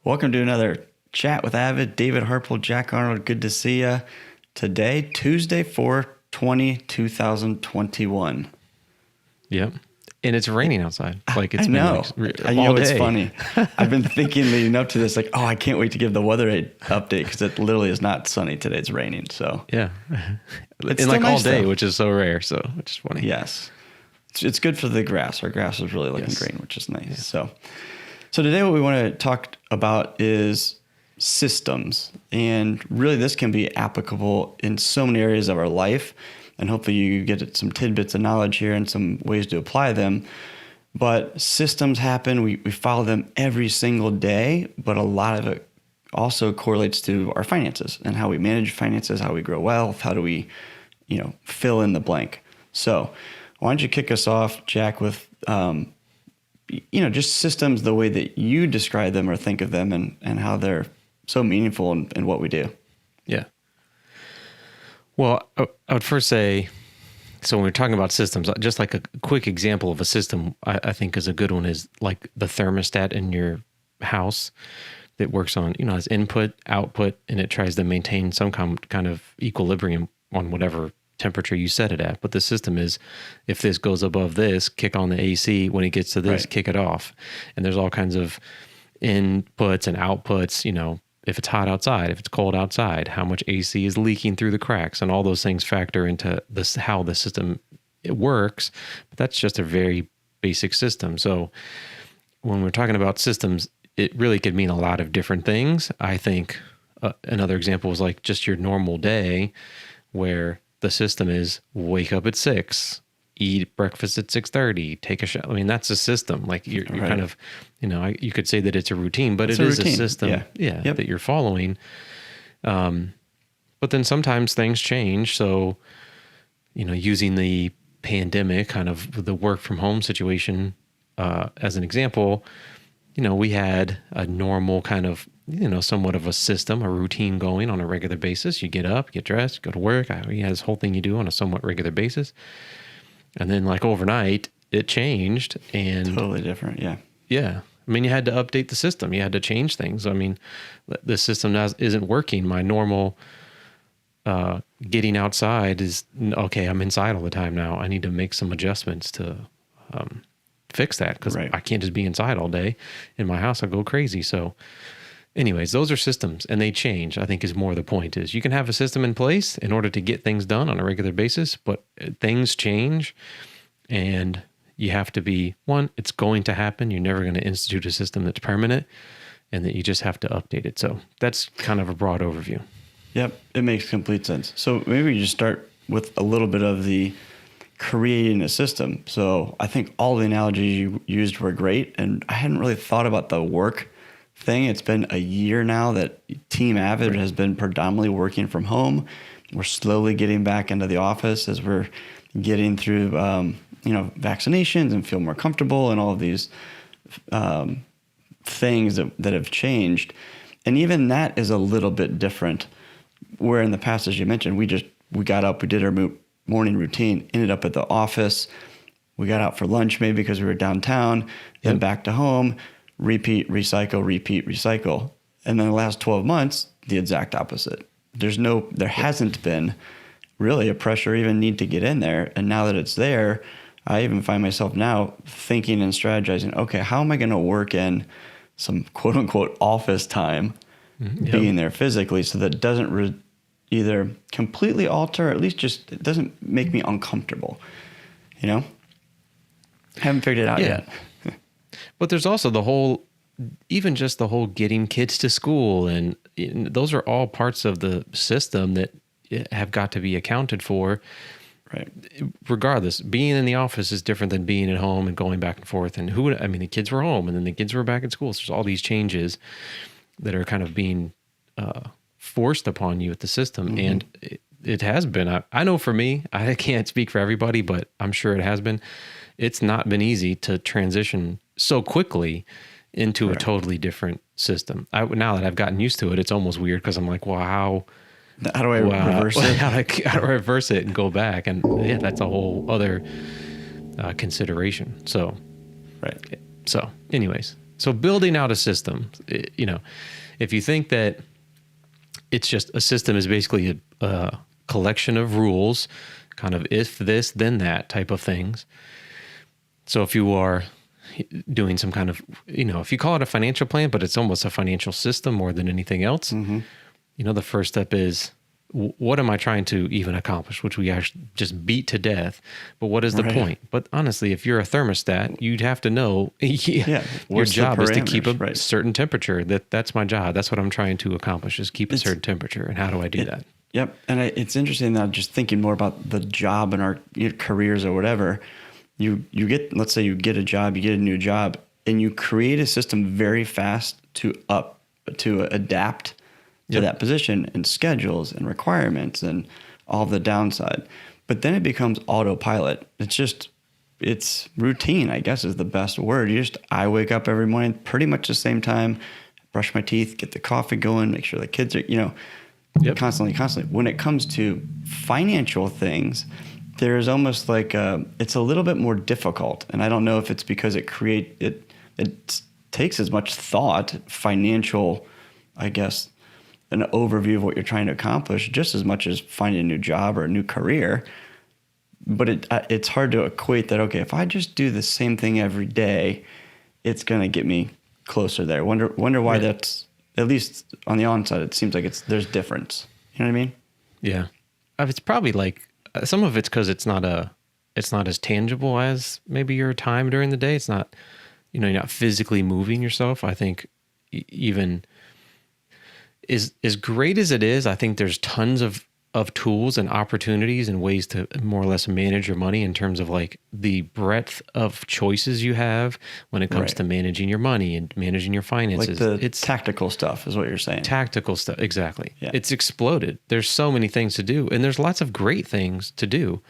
Welcome to another chat with AVID. David, Harpool, Jack Arnold, good to see you. Today, Tuesday, 4/20/2021. Yep. And it's raining outside. Like it's I know. Been I know it's funny. I've been thinking leading up to this, like, oh, I can't wait to give the weather update because it literally is not sunny today. It's raining. So yeah. It's and like nice, all day, though. which is so rare. So which is funny. Yes. It's good for the grass. Our grass is really looking green, which is nice. Yeah. So today what we want to talk about is systems. And really this can be applicable in so many areas of our life. And hopefully you get some tidbits of knowledge here and some ways to apply them. But systems happen. We follow them every single day. But a lot of it also correlates to our finances and how we manage finances, how we grow wealth, how do we, fill in the blank. So why don't you kick us off, Jack, with just systems, the way that you describe them or think of them and how they're so meaningful in what we do. Yeah. Well, I would first say, so when we're talking about systems, just like a quick example of a system I think is a good one is like the thermostat in your house that works on, has input, output, and it tries to maintain some kind of equilibrium on whatever temperature you set it at. But the system is, if this goes above this, kick on the AC. When it gets to this, kick it off. And there's all kinds of inputs and outputs, if it's hot outside, if it's cold outside, how much AC is leaking through the cracks, and all those things factor into this, how the system it works. But that's just a very basic system. So when we're talking about systems, it really could mean a lot of different things. I think another example is like just your normal day where the system is wake up at 6, eat breakfast at 6:30, take a shower. I mean, that's a system. Like you're kind of, you could say that it's a routine, but it's a system that you're following. But then sometimes things change. So, using the pandemic, kind of the work from home situation as an example, we had a normal kind of, somewhat of a system, a routine going on a regular basis. You get up, get dressed, go to work. You have this whole thing you do on a somewhat regular basis. And then like overnight, it changed and Totally different. Yeah. Yeah. I mean, you had to update the system. You had to change things. I mean, the system now isn't working. My normal getting outside is, okay, I'm inside all the time now. I need to make some adjustments to fix that because I can't just be inside all day. In my house, I'll go crazy. So anyways, those are systems and they change, I think is more the point is you can have a system in place in order to get things done on a regular basis, but things change and you have to be, one, it's going to happen. You're never going to institute a system that's permanent and that you just have to update it. So that's kind of a broad overview. Yep. It makes complete sense. So maybe you just start with a little bit of the creating a system. So I think all the analogies you used were great. And I hadn't really thought about the work thing. It's been a year now that Team AVID has been predominantly working from home. We're slowly getting back into the office as we're getting through, vaccinations and feel more comfortable and all of these things that have changed. And even that is a little bit different. Where in the past, as you mentioned, we got up, we did our morning routine, ended up at the office. We got out for lunch maybe because we were downtown, then back to home. Repeat, recycle. And then the last 12 months, the exact opposite. There hasn't been really a pressure or even need to get in there. And now that it's there, I even find myself now thinking and strategizing, okay, how am I going to work in some quote unquote office time being there physically so that it doesn't either completely alter, or at least just, it doesn't make me uncomfortable, Haven't figured it out yet. But there's also the whole getting kids to school. And those are all parts of the system that have got to be accounted for. Right. Regardless, being in the office is different than being at home and going back and forth. And the kids were home and then the kids were back at school. So there's all these changes that are kind of being forced upon you at the system. Mm-hmm. And it has been, I know for me, I can't speak for everybody, but I'm sure it has been. It's not been easy to transition so quickly into a totally different system. Now that I've gotten used to it, it's almost weird because I'm like, well, how do I reverse it? How do I reverse it and go back? And that's a whole other consideration. So, anyways, So building out a system, if you think that it's just a system is basically a collection of rules, kind of if this, then that type of things. So if you are doing some kind of, if you call it a financial plan, but it's almost a financial system more than anything else, the first step is, what am I trying to even accomplish? Which we actually just beat to death. But what is the point? But honestly, if you're a thermostat, you'd have to know your job is to keep a certain temperature. That's my job. That's what I'm trying to accomplish, is keep a certain temperature. And how do I do that? Yep. And it's interesting that just thinking more about the job and our careers or whatever, you get, let's say you get a job, you get a new job, and you create a system very fast to adapt to that position and schedules and requirements and all the downside. But then it becomes autopilot. It's routine, I guess is the best word. I wake up every morning pretty much the same time, brush my teeth, get the coffee going, make sure the kids are, constantly. When it comes to financial things, there's almost like it's a little bit more difficult. And I don't know if it's because it takes as much thought, financial, I guess, an overview of what you're trying to accomplish, just as much as finding a new job or a new career. But it's hard to equate that, okay, if I just do the same thing every day, it's going to get me closer there. Wonder why that's, at least on the onside, it seems like there's difference. You know what I mean? Yeah. It's probably like, some of it's because it's not as tangible as maybe your time during the day. It's not, you're not physically moving yourself. I think even as great as it is, I think there's tons of tools and opportunities and ways to more or less manage your money in terms of like the breadth of choices you have when it comes to managing your money and managing your finances. Like it's tactical stuff is what you're saying. Tactical stuff. Exactly. Yeah. It's exploded. There's so many things to do, and there's lots of great things to do,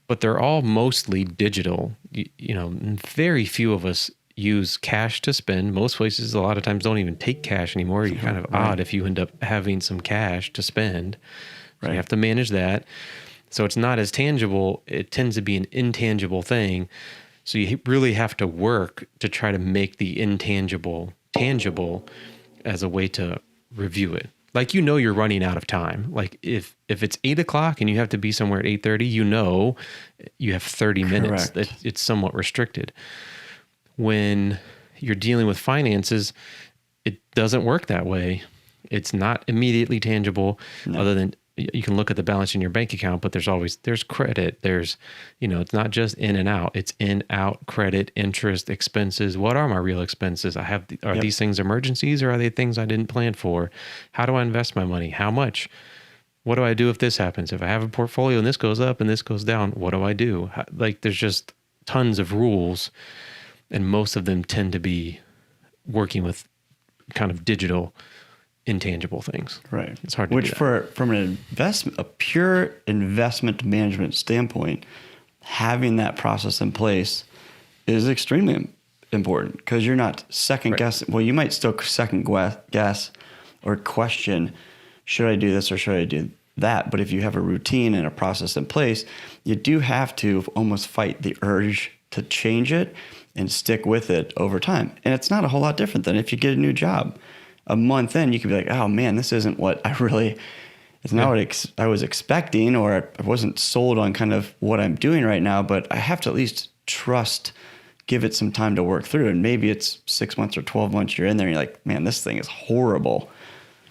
but they're all mostly digital. Very few of us use cash to spend. Most places a lot of times don't even take cash anymore. You're kind of odd if you end up having some cash to spend. So you have to manage that. So it's not as tangible. It tends to be an intangible thing. So you really have to work to try to make the intangible tangible as a way to review it. Like, you're running out of time. Like if it's 8:00 and you have to be somewhere at 8:30, you have 30 minutes. It's somewhat restricted. When you're dealing with finances, it doesn't work that way. It's not immediately tangible, other than you can look at the balance in your bank account, but there's credit. There's, it's not just in and out. It's in, out, credit, interest, expenses. What are my real expenses? Are these things emergencies, or are they things I didn't plan for? How do I invest my money? How much? What do I do if this happens? If I have a portfolio and this goes up and this goes down, what do I do? Like, there's just tons of rules. And most of them tend to be working with kind of digital, intangible things. Right. It's hard to do that. From a pure investment management standpoint, having that process in place is extremely important, because you're not second guessing. Well, you might still second guess or question, should I do this or should I do that? But if you have a routine and a process in place, you do have to almost fight the urge to change it and stick with it over time. And it's not a whole lot different than if you get a new job. A month in, you could be like, oh man, this isn't what it's not what I was expecting, or I wasn't sold on kind of what I'm doing right now, but I have to at least give it some time to work through. And maybe it's 6 months or 12 months you're in there and you're like, man, this thing is horrible.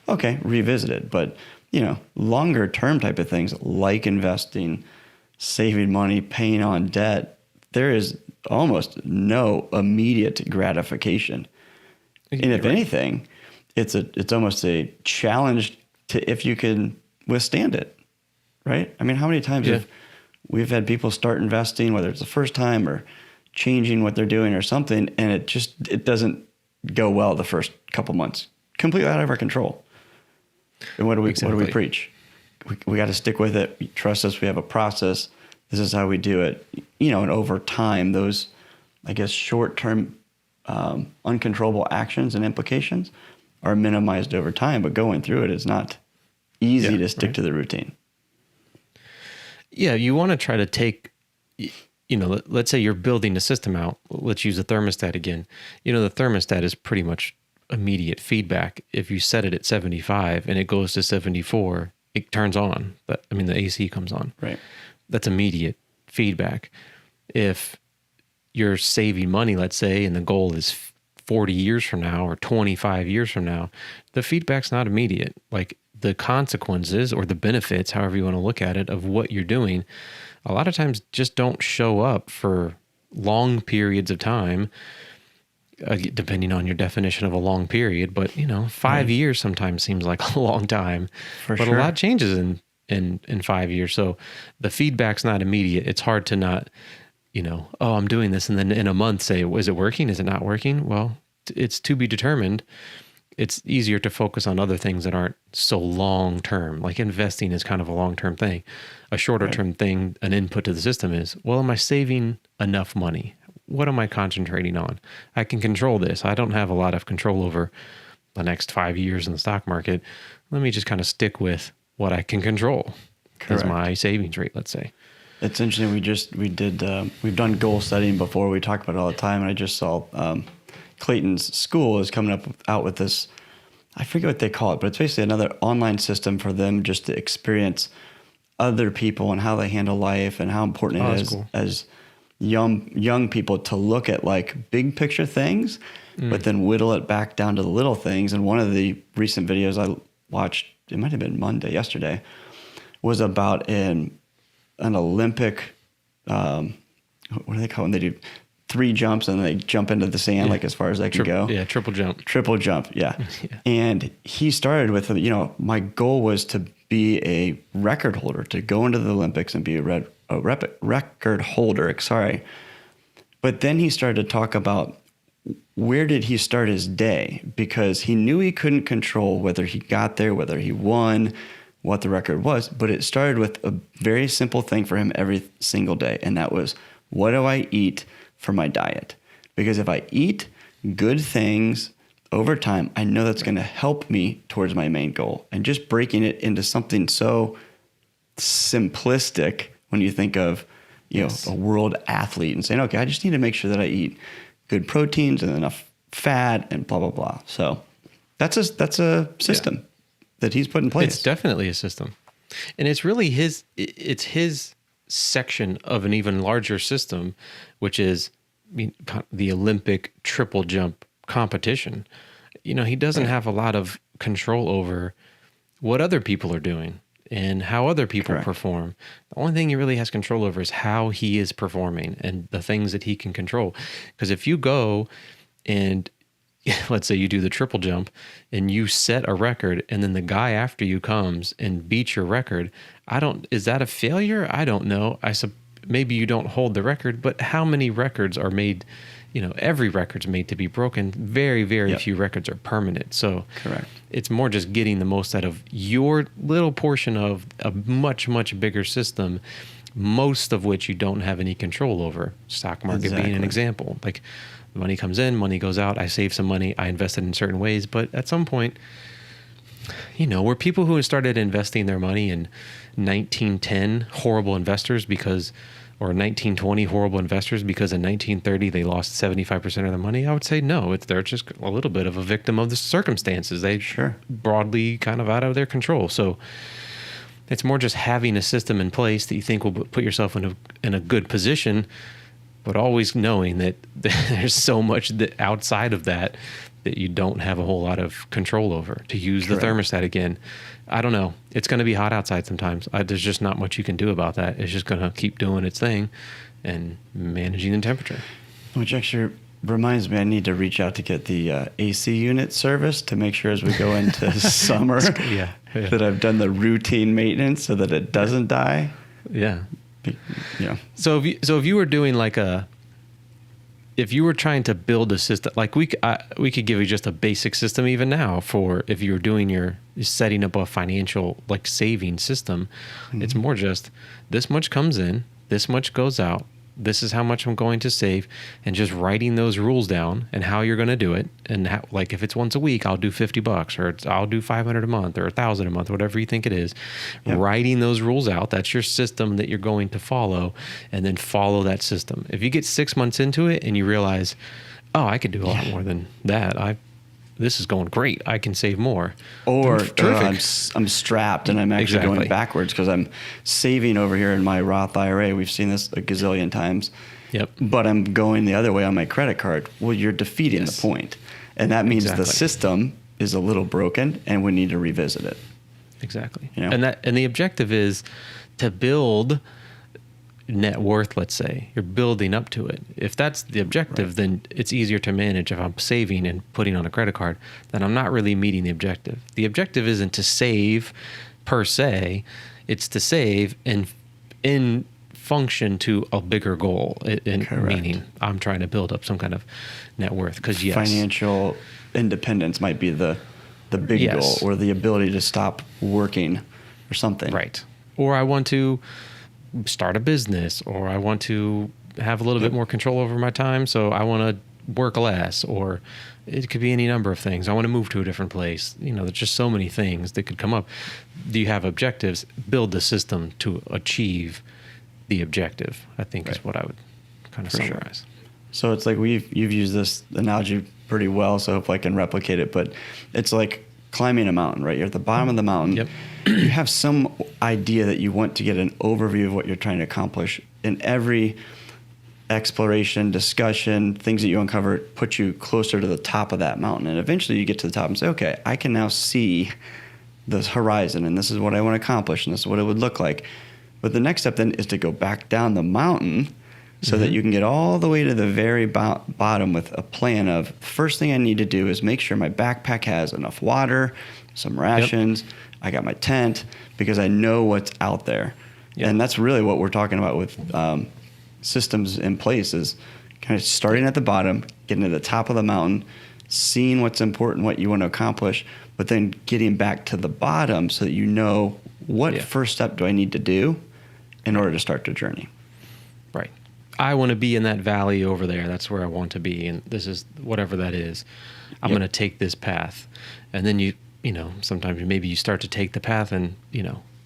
Okay, revisit it. But, longer term type of things like investing, saving money, paying on debt, there is almost no immediate gratification. And if anything, it's almost a challenge to if you can withstand it, right? I mean, how many times have we've had people start investing, whether it's the first time or changing what they're doing or something, and it doesn't go well the first couple months, completely out of our control. And what do we preach? We got to stick with it. Trust us. We have a process. This is how we do it. And over time, those, I guess, short-term uncontrollable actions and implications are minimized over time, but going through it is not easy to stick to the routine. Yeah, you want to try to take, let's say you're building a system out. Let's use the thermostat again. The thermostat is pretty much immediate feedback. If you set it at 75 and it goes to 74, it turns on. The AC comes on. Right. That's immediate feedback. If you're saving money, let's say, and the goal is 40 years from now or 25 years from now, the feedback's not immediate. Like the consequences or the benefits, however you want to look at it, of what you're doing, a lot of times just don't show up for long periods of time, depending on your definition of a long period. But, 5 years sometimes seems like a long time. For but sure. a lot changes in 5 years. So the feedback's not immediate. It's hard to not, I'm doing this, and then in a month say, is it working? Is it not working? Well, it's to be determined. It's easier to focus on other things that aren't so long term. Like investing is kind of a long term thing. A shorter term thing, an input to the system is, well, am I saving enough money? What am I concentrating on? I can control this. I don't have a lot of control over the next 5 years in the stock market. Let me just kind of stick with what I can control as my savings rate, let's say. It's interesting. We've done goal setting before. We talk about it all the time. And I just saw Clayton's school is coming out with this, I forget what they call it, but it's basically another online system for them just to experience other people and how they handle life and how important it is as young people to look at like big picture things, but then whittle it back down to the little things. And one of the recent videos I watched, it might have been yesterday, was about an Olympic, what do they call it when they do 3 jumps and they jump into the sand, like as far as they can go. Yeah, triple jump. Triple jump, yeah. And he started with, my goal was to be a record holder, to go into the Olympics and be a record holder, sorry. But then he started to talk about where did he start his day? Because he knew he couldn't control whether he got there, whether he won, what the record was. But it started with a very simple thing for him every single day. And that was, what do I eat for my diet? Because if I eat good things over time, I know that's going to help me towards my main goal. And just breaking it into something so simplistic when you think of, a world athlete and saying, okay, I just need to make sure that I eat good proteins and enough fat and blah, blah, blah. So that's a system that he's put in place. It's definitely a system. And it's really his section of an even larger system, which is the Olympic triple jump competition. He doesn't have a lot of control over what other people are doing and how other people perform. The only thing he really has control over is how he is performing and the things that he can control. Because if you go and let's say you do the triple jump and you set a record and then the guy after you comes and beats your record, is that a failure? I don't know. Maybe you don't hold the record, but how many records are made? Every record's made to be broken. Very, very few records are permanent. So it's more just getting the most out of your little portion of a much, much bigger system, most of which you don't have any control over. Stock market being an example. Like money comes in, money goes out. I save some money. I invest it in certain ways. But at some point, we're people who started investing their money in 1910 horrible investors or 1920 horrible investors because in 1930 they lost 75% of their money. I would say no, they're just a little bit of a victim of the circumstances. They broadly kind of out of their control. So it's more just having a system in place that you think will put yourself in a good position, but always knowing that there's so much that outside of that you don't have a whole lot of control over. To use the thermostat again, I don't know. It's going to be hot outside sometimes. There's just not much you can do about that. It's just going to keep doing its thing and managing the temperature. Which actually reminds me, I need to reach out to get the AC unit serviced to make sure as we go into summer that I've done the routine maintenance so that it doesn't die. Yeah. Yeah. So if you were doing if you were trying to build a system, like we could give you just a basic system even now for if you were doing you're setting up a financial saving system. It's more just this much comes in, this much goes out. this is how much I'm going to save, and just writing those rules down and how you're going to do it. And how, like, if it's once a week, I'll do $50, or I'll do 500 a month, or 1,000 a month, whatever you think it is. Yep. Writing those rules out, that's your system that you're going to follow, and then follow that system. If you get 6 months into it and you realize, oh, I could do a lot more than that. This is going great. I can save more. Or I'm strapped and I'm actually going backwards because I'm saving over here in my Roth IRA. We've seen this a gazillion times. Yep. But I'm going the other way on my credit card. Well, you're defeating the point. And that means the system is a little broken and we need to revisit it. Exactly. You know? And the objective is to build net worth. Let's say you're building up to it. If that's the objective, then it's easier to manage. If I'm saving and putting on a credit card, then I'm not really meeting the objective. The objective isn't to save per se, it's to save in function to a bigger goal, meaning I'm trying to build up some kind of net worth. Because financial independence might be the big goal, or the ability to stop working or something. Right. Or I want to start a business, or I want to have a little bit more control over my time, so I want to work less, or it could be any number of things. I want to move to a different place. There's just so many things that could come up. Do you have objectives? Build the system to achieve the objective, I think is what I would kind of summarize. Sure. So it's like you've used this analogy pretty well, so if I can replicate it, but it's like climbing a mountain, right? You're at the bottom of the mountain. Yep. You have some idea that you want to get an overview of what you're trying to accomplish. In every exploration, discussion, things that you uncover put you closer to the top of that mountain. And eventually you get to the top and say, okay, I can now see this horizon, and this is what I want to accomplish, and this is what it would look like. But the next step then is to go back down the mountain so that you can get all the way to the very bottom with a plan of, first thing I need to do is make sure my backpack has enough water, some rations, I got my tent, because I know what's out there. Yep. And that's really what we're talking about with systems in place, is kind of starting at the bottom, getting to the top of the mountain, seeing what's important, what you want to accomplish, but then getting back to the bottom so that you know what first step do I need to do in order to start the journey. Right. I want to be in that valley over there. That's where I want to be. And this is whatever that is. I'm going to take this path. And then you sometimes maybe you start to take the path and,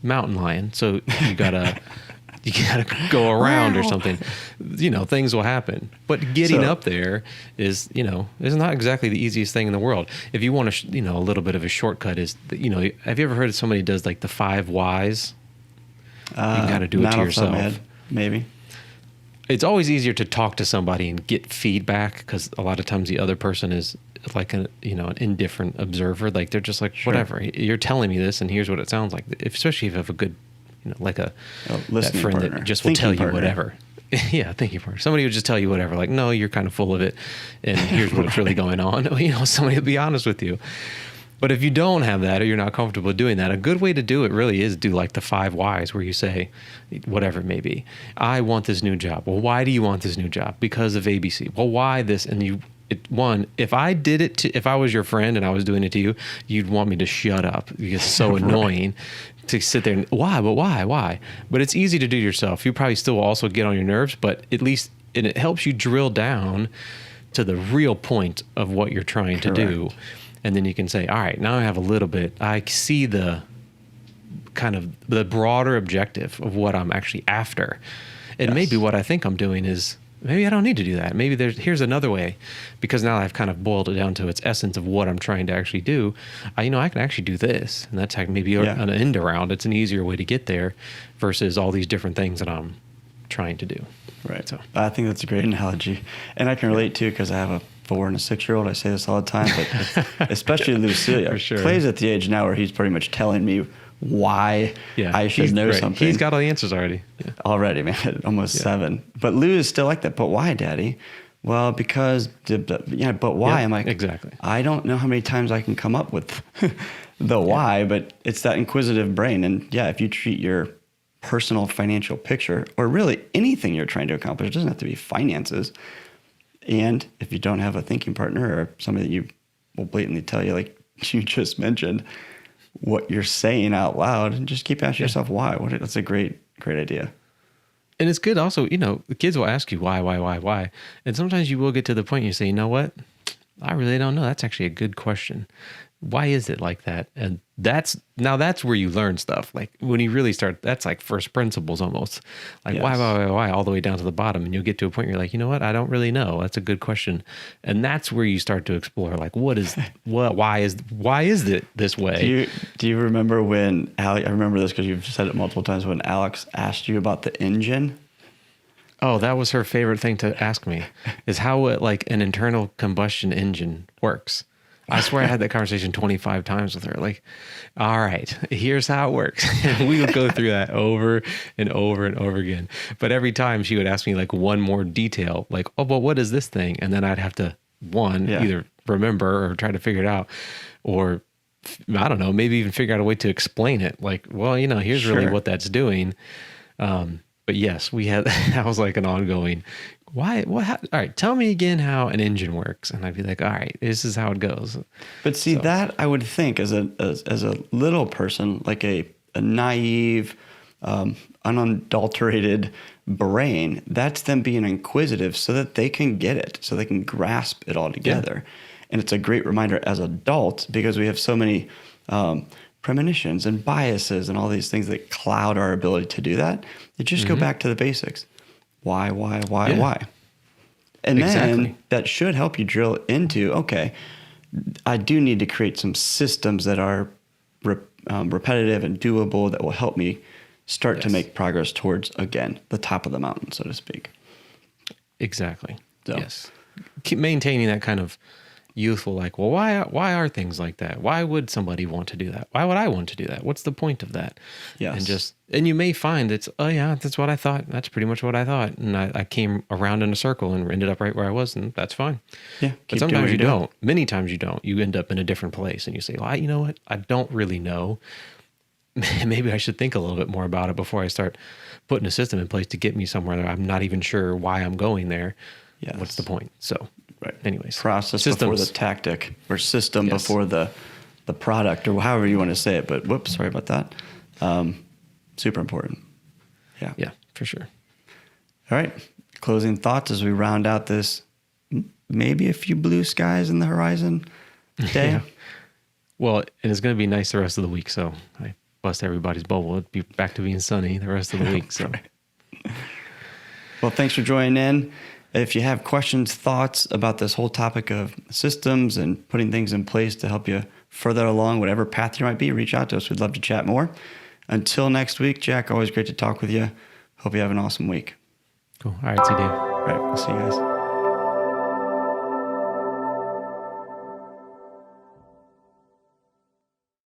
mountain lion. So you gotta go around or something, things will happen. But getting up there is not exactly the easiest thing in the world. If you want to, a little bit of a shortcut is, have you ever heard of somebody who does like the 5 whys? You can kind of do it to yourself. Maybe. It's always easier to talk to somebody and get feedback, because a lot of times the other person is like an indifferent observer. Like they're just like, whatever, you're telling me this and here's what it sounds like. Especially if you have a good, like a listening friend partner. that just will tell you whatever. Yeah, thinking partner. Somebody would just tell you whatever. Like, no, you're kind of full of it, and here's what's really going on. Somebody will be honest with you. But if you don't have that, or you're not comfortable doing that, a good way to do it really is do like the 5 whys, where you say, whatever it may be, I want this new job. Well, why do you want this new job? Because of ABC. Well, why this? And if I did it if I was your friend and I was doing it to you, you'd want me to shut up, because it's so annoying to sit there and why? But it's easy to do yourself. You probably still also get on your nerves, but at least it helps you drill down to the real point of what you're trying to do. And then you can say, all right, now I have a little bit, I see the kind of the broader objective of what I'm actually after. And maybe what I think I'm doing is, maybe I don't need to do that. Maybe here's another way, because now I've kind of boiled it down to its essence of what I'm trying to actually do. I can actually do this. And that's maybe an end around. It's an easier way to get there versus all these different things that I'm trying to do. Right. So I think that's a great analogy. And I can relate too, because I have a 4 and a 6-year-old. I say this all the time, but especially Lucilia. For sure. Plays at the age now where he's pretty much telling me why I should know something. He's got all the answers already. Yeah. Already, man. Almost 7. But Lou is still like that. But why, Daddy? Well, because, but why? I'm like, exactly. I don't know how many times I can come up with the why, but it's that inquisitive brain. And if you treat your personal financial picture, or really anything you're trying to accomplish, it doesn't have to be finances. And if you don't have a thinking partner or somebody that you will blatantly tell you, like you just mentioned, what you're saying out loud, and just keep asking yourself why. That's a great idea. And it's good also, the kids will ask you why. And sometimes you will get to the point you say, you know what? I really don't know. That's actually a good question. Why is it like that? And that's where you learn stuff. Like when you really start, that's like first principles almost. Like Yes. why, all the way down to the bottom. And you'll get to a point where you're like, you know what? I don't really know. That's a good question. And that's where you start to explore, like, why is it this way? Do you remember when I remember this because you've said it multiple times, when Alex asked you about the engine? Oh, that was her favorite thing to ask me, is how like an internal combustion engine works. I swear I had that conversation 25 times with her. Like, all right, here's how it works. And we would go through that over and over and over again. But every time she would ask me like one more detail, like, oh, but what is this thing? And then I'd have to either remember or try to figure it out, or I don't know, maybe even figure out a way to explain it. Like, well, here's really what that's doing. But yes, we had, that was like an ongoing, all right, tell me again how an engine works. And I'd be like, all right, this is how it goes. But see, that I would think as a little person, like a naive, unadulterated brain, that's them being inquisitive so that they can get it, so they can grasp it all together. Yeah. And it's a great reminder as adults, because we have so many premonitions and biases and all these things that cloud our ability to do that. You just go back to the basics. Why? And then that should help you drill into, okay, I do need to create some systems that are repetitive and doable that will help me start to make progress towards, again, the top of the mountain, so to speak. Exactly. So. Yes. Keep maintaining that kind of youthful, like, well, why are things like that? Why would somebody want to do that? Why would I want to do that? What's the point of that? Yes. And you may find it's, oh yeah, that's what I thought. That's pretty much what I thought. And I came around in a circle and ended up right where I was, and that's fine. Yeah. But sometimes you don't. Many times you don't. You end up in a different place and you say, well, you know what? I don't really know. Maybe I should think a little bit more about it before I start putting a system in place to get me somewhere that I'm not even sure why I'm going there. Yes. What's the point? So, anyways, process before the tactic, or system before the product, or however you want to say it. But whoops, sorry about that. Super important. Yeah, for sure. All right. Closing thoughts as we round out this, maybe a few blue skies in the horizon day. Yeah. Well, and it's going to be nice the rest of the week. So I bust everybody's bubble. It'll be back to being sunny the rest of the week. So, Well, thanks for joining in. If you have questions, thoughts about this whole topic of systems and putting things in place to help you further along whatever path you might be, reach out to us. We'd love to chat more. Until next week, Jack, always great to talk with you. Hope you have an awesome week. Cool. All right, see you, Dave. All right, we'll see you guys.